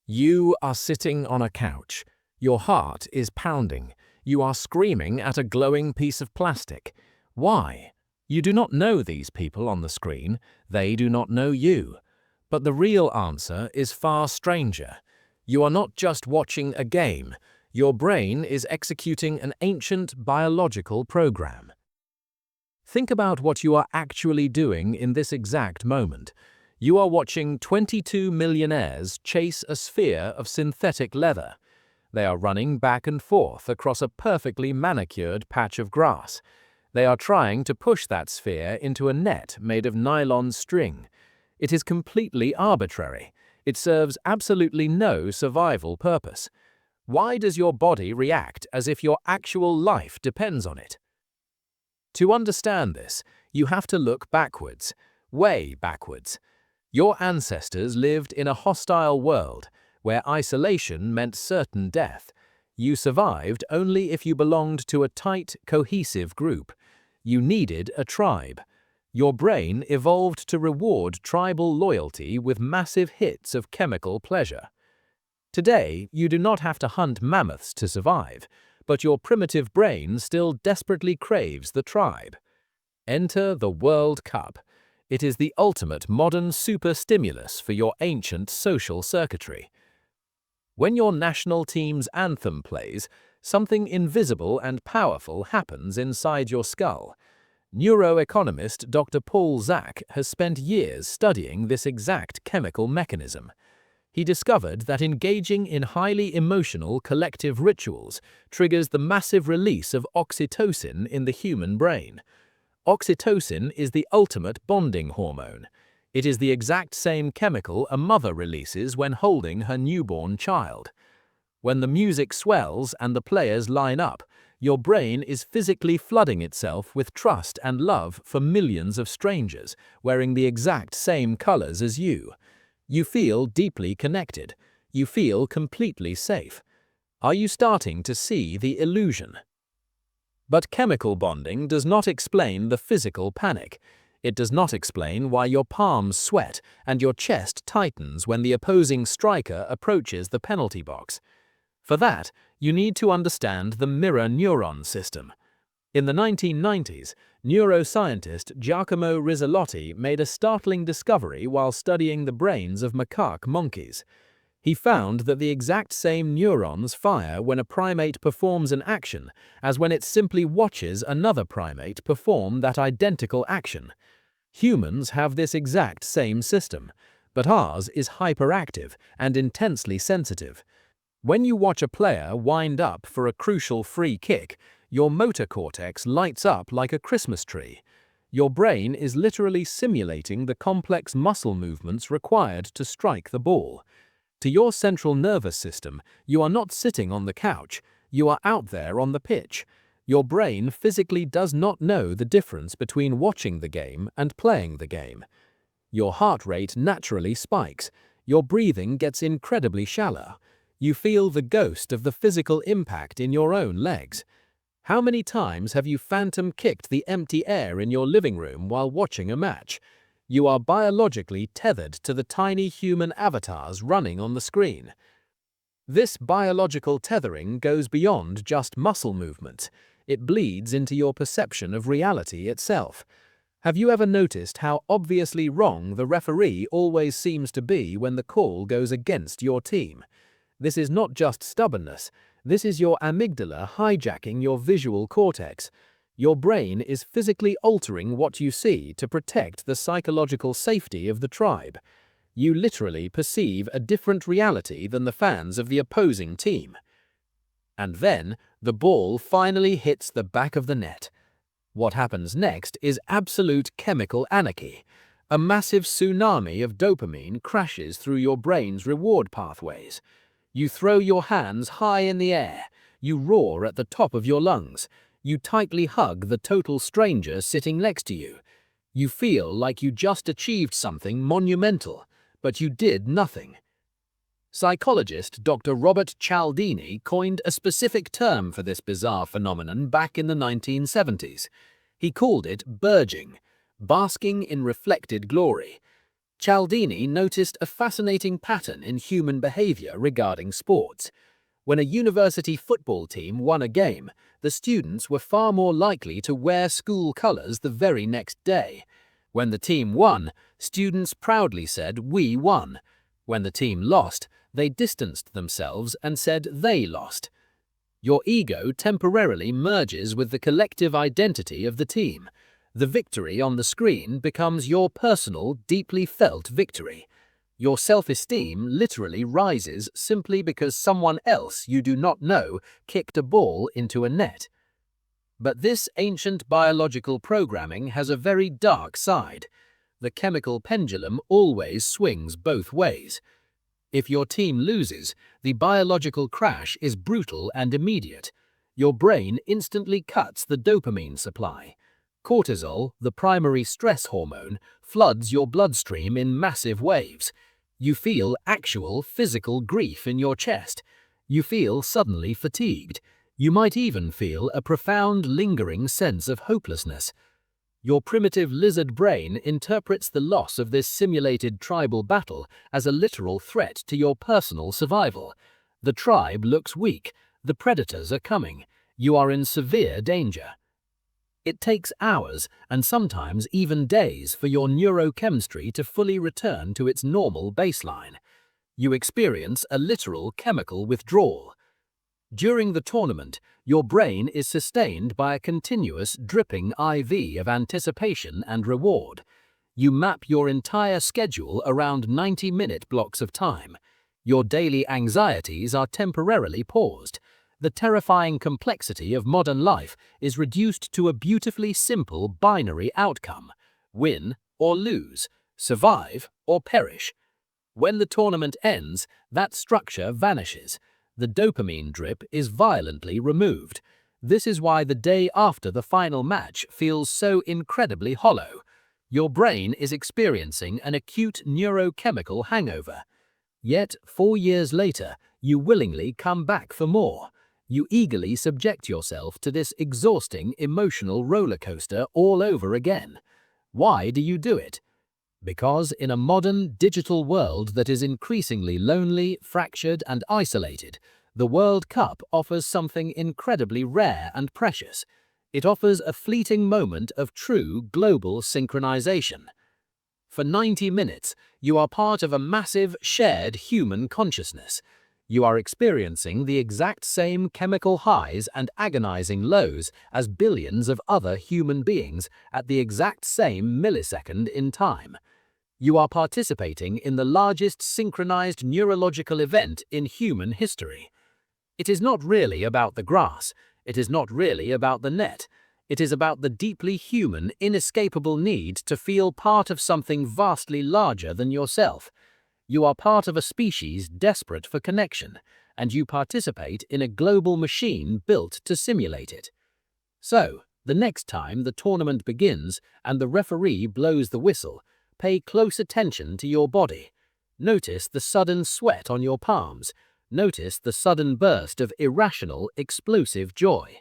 You are sitting on a couch. Your heart is pounding. You are screaming at a glowing piece of plastic. Why? You do not know these people on the screen. They do not know you. But the real answer is far stranger. You are not just watching a game. Your brain is executing an ancient biological program. Think about what you are actually doing in this exact moment. You are watching 22 millionaires chase a sphere of synthetic leather. They are running back and forth across a perfectly manicured patch of grass. They are trying to push that sphere into a net made of nylon string. It is completely arbitrary. It serves absolutely no survival purpose. Why does your body react as if your actual life depends on it? To understand this, you have to look backwards, way backwards. Your ancestors lived in a hostile world where isolation meant certain death. You survived only if you belonged to a tight, cohesive group. You needed a tribe. Your brain evolved to reward tribal loyalty with massive hits of chemical pleasure. Today, you do not have to hunt mammoths to survive, but your primitive brain still desperately craves the tribe. Enter the World Cup. It is the ultimate modern super-stimulus for your ancient social circuitry. When your national team's anthem plays, something invisible and powerful happens inside your skull. Neuroeconomist Dr. Paul Zak has spent years studying this exact chemical mechanism. He discovered that engaging in highly emotional collective rituals triggers the massive release of oxytocin in the human brain. Oxytocin is the ultimate bonding hormone. It is the exact same chemical a mother releases when holding her newborn child. When the music swells and the players line up, your brain is physically flooding itself with trust and love for millions of strangers wearing the exact same colors as you. You feel deeply connected. You feel completely safe. Are you starting to see the illusion? But chemical bonding does not explain the physical panic. It does not explain why your palms sweat and your chest tightens when the opposing striker approaches the penalty box. For that, you need to understand the mirror neuron system. In the 1990s, neuroscientist Giacomo Rizzolotti made a startling discovery while studying the brains of macaque monkeys. He found that the exact same neurons fire when a primate performs an action as when it simply watches another primate perform that identical action. Humans have this exact same system, but ours is hyperactive and intensely sensitive. When you watch a player wind up for a crucial free kick, your motor cortex lights up like a Christmas tree. Your brain is literally simulating the complex muscle movements required to strike the ball. To your central nervous system, you are not sitting on the couch, you are out there on the pitch. Your brain physically does not know the difference between watching the game and playing the game. Your heart rate naturally spikes, your breathing gets incredibly shallow. You feel the ghost of the physical impact in your own legs. How many times have you phantom kicked the empty air in your living room while watching a match? You are biologically tethered to the tiny human avatars running on the screen. This biological tethering goes beyond just muscle movement. It bleeds into your perception of reality itself. Have you ever noticed how obviously wrong the referee always seems to be when the call goes against your team? This is not just stubbornness. This is your amygdala hijacking your visual cortex. Your brain is physically altering what you see to protect the psychological safety of the tribe. You literally perceive a different reality than the fans of the opposing team. And then, the ball finally hits the back of the net. What happens next is absolute chemical anarchy. A massive tsunami of dopamine crashes through your brain's reward pathways. You throw your hands high in the air. You roar at the top of your lungs. You tightly hug the total stranger sitting next to you. You feel like you just achieved something monumental, but you did nothing. Psychologist Dr. Robert Cialdini coined a specific term for this bizarre phenomenon back in the 1970s. He called it burging, basking in reflected glory. Cialdini noticed a fascinating pattern in human behavior regarding sports. When a university football team won a game, the students were far more likely to wear school colors the very next day. When the team won, students proudly said, "We won." When the team lost, they distanced themselves and said they lost. Your ego temporarily merges with the collective identity of the team. The victory on the screen becomes your personal, deeply felt victory. Your self-esteem literally rises simply because someone else you do not know kicked a ball into a net. But this ancient biological programming has a very dark side. The chemical pendulum always swings both ways. If your team loses, the biological crash is brutal and immediate. Your brain instantly cuts the dopamine supply. Cortisol, the primary stress hormone, floods your bloodstream in massive waves. You feel actual physical grief in your chest. You feel suddenly fatigued. You might even feel a profound, lingering sense of hopelessness. Your primitive lizard brain interprets the loss of this simulated tribal battle as a literal threat to your personal survival. The tribe looks weak. The predators are coming. You are in severe danger. It takes hours and sometimes even days for your neurochemistry to fully return to its normal baseline. You experience a literal chemical withdrawal. During the tournament, your brain is sustained by a continuous dripping IV of anticipation and reward. You map your entire schedule around 90-minute blocks of time. Your daily anxieties are temporarily paused. The terrifying complexity of modern life is reduced to a beautifully simple binary outcome: win or lose, survive or perish. When the tournament ends, that structure vanishes. The dopamine drip is violently removed. This is why the day after the final match feels so incredibly hollow. Your brain is experiencing an acute neurochemical hangover. Yet, 4 years later, you willingly come back for more. You eagerly subject yourself to this exhausting emotional roller coaster all over again. Why do you do it? Because in a modern, digital world that is increasingly lonely, fractured, and isolated, the World Cup offers something incredibly rare and precious. It offers a fleeting moment of true global synchronization. For 90 minutes, you are part of a massive, shared human consciousness. You are experiencing the exact same chemical highs and agonizing lows as billions of other human beings at the exact same millisecond in time. You are participating in the largest synchronized neurological event in human history. It is not really about the grass. It is not really about the net. It is about the deeply human, inescapable need to feel part of something vastly larger than yourself. You are part of a species desperate for connection, and you participate in a global machine built to simulate it. So, the next time the tournament begins and the referee blows the whistle, pay close attention to your body. Notice the sudden sweat on your palms. Notice the sudden burst of irrational, explosive joy.